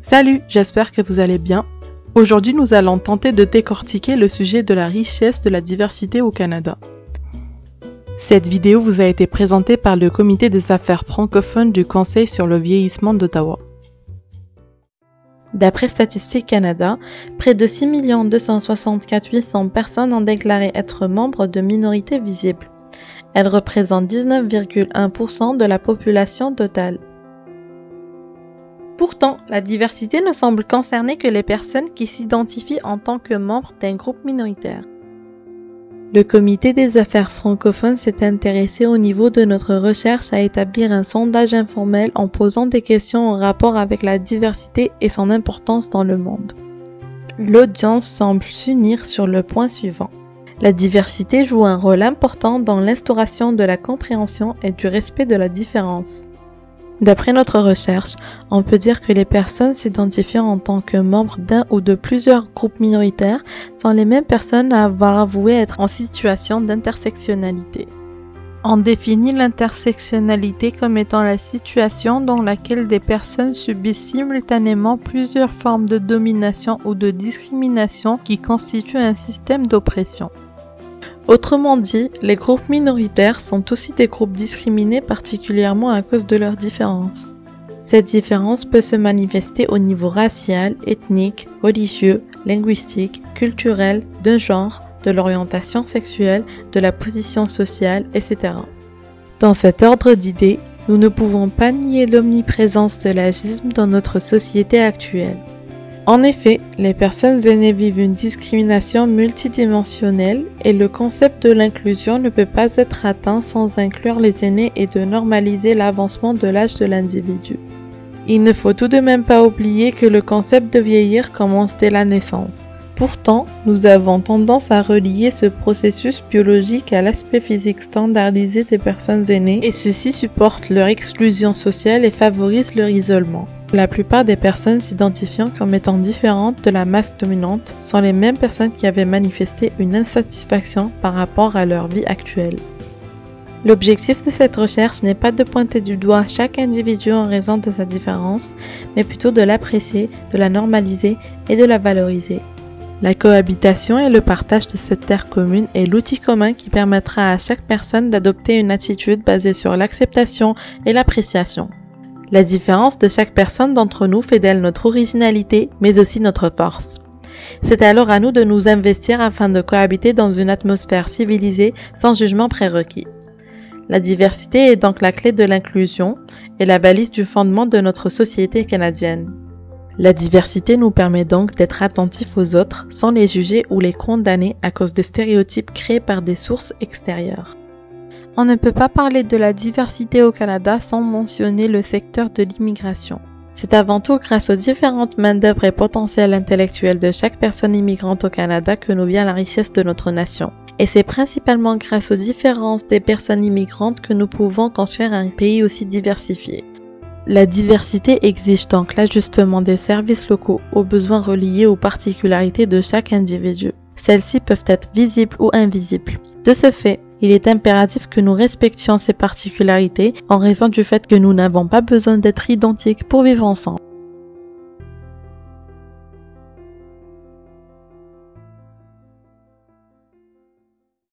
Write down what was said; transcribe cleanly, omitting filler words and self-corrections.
Salut, j'espère que vous allez bien. Aujourd'hui, nous allons tenter de décortiquer le sujet de la richesse de la diversité au Canada. Cette vidéo vous a été présentée par le Comité des affaires francophones du Conseil sur le vieillissement d'Ottawa. D'après Statistique Canada, près de 6 264 800 personnes ont déclaré être membres de minorités visibles. Elles représentent 19,1% de la population totale. Pourtant, la diversité ne semble concerner que les personnes qui s'identifient en tant que membres d'un groupe minoritaire. Le Comité des affaires francophones s'est intéressé au niveau de notre recherche à établir un sondage informel en posant des questions en rapport avec la diversité et son importance dans le monde. L'audience semble s'unir sur le point suivant. La diversité joue un rôle important dans l'instauration de la compréhension et du respect de la différence. D'après notre recherche, on peut dire que les personnes s'identifiant en tant que membres d'un ou de plusieurs groupes minoritaires sont les mêmes personnes à avoir avoué être en situation d'intersectionnalité. On définit l'intersectionnalité comme étant la situation dans laquelle des personnes subissent simultanément plusieurs formes de domination ou de discrimination qui constituent un système d'oppression. Autrement dit, les groupes minoritaires sont aussi des groupes discriminés particulièrement à cause de leurs différences. Cette différence peut se manifester au niveau racial, ethnique, religieux, linguistique, culturel, de genre, de l'orientation sexuelle, de la position sociale, etc. Dans cet ordre d'idées, nous ne pouvons pas nier l'omniprésence de l'agisme dans notre société actuelle. En effet, les personnes aînées vivent une discrimination multidimensionnelle et le concept de l'inclusion ne peut pas être atteint sans inclure les aînés et de normaliser l'avancement de l'âge de l'individu. Il ne faut tout de même pas oublier que le concept de vieillir commence dès la naissance. Pourtant, nous avons tendance à relier ce processus biologique à l'aspect physique standardisé des personnes aînées et ceux-ci supportent leur exclusion sociale et favorisent leur isolement. La plupart des personnes s'identifiant comme étant différentes de la masse dominante sont les mêmes personnes qui avaient manifesté une insatisfaction par rapport à leur vie actuelle. L'objectif de cette recherche n'est pas de pointer du doigt chaque individu en raison de sa différence, mais plutôt de l'apprécier, de la normaliser et de la valoriser. La cohabitation et le partage de cette terre commune est l'outil commun qui permettra à chaque personne d'adopter une attitude basée sur l'acceptation et l'appréciation. La différence de chaque personne d'entre nous fait d'elle notre originalité, mais aussi notre force. C'est alors à nous de nous investir afin de cohabiter dans une atmosphère civilisée sans jugement prérequis. La diversité est donc la clé de l'inclusion et la balise du fondement de notre société canadienne. La diversité nous permet donc d'être attentifs aux autres sans les juger ou les condamner à cause des stéréotypes créés par des sources extérieures. On ne peut pas parler de la diversité au Canada sans mentionner le secteur de l'immigration. C'est avant tout grâce aux différentes main-d'œuvre et potentiels intellectuels de chaque personne immigrante au Canada que nous vient la richesse de notre nation. Et c'est principalement grâce aux différences des personnes immigrantes que nous pouvons construire un pays aussi diversifié. La diversité exige donc l'ajustement des services locaux aux besoins reliés aux particularités de chaque individu. Celles-ci peuvent être visibles ou invisibles. De ce fait, il est impératif que nous respections ces particularités en raison du fait que nous n'avons pas besoin d'être identiques pour vivre ensemble.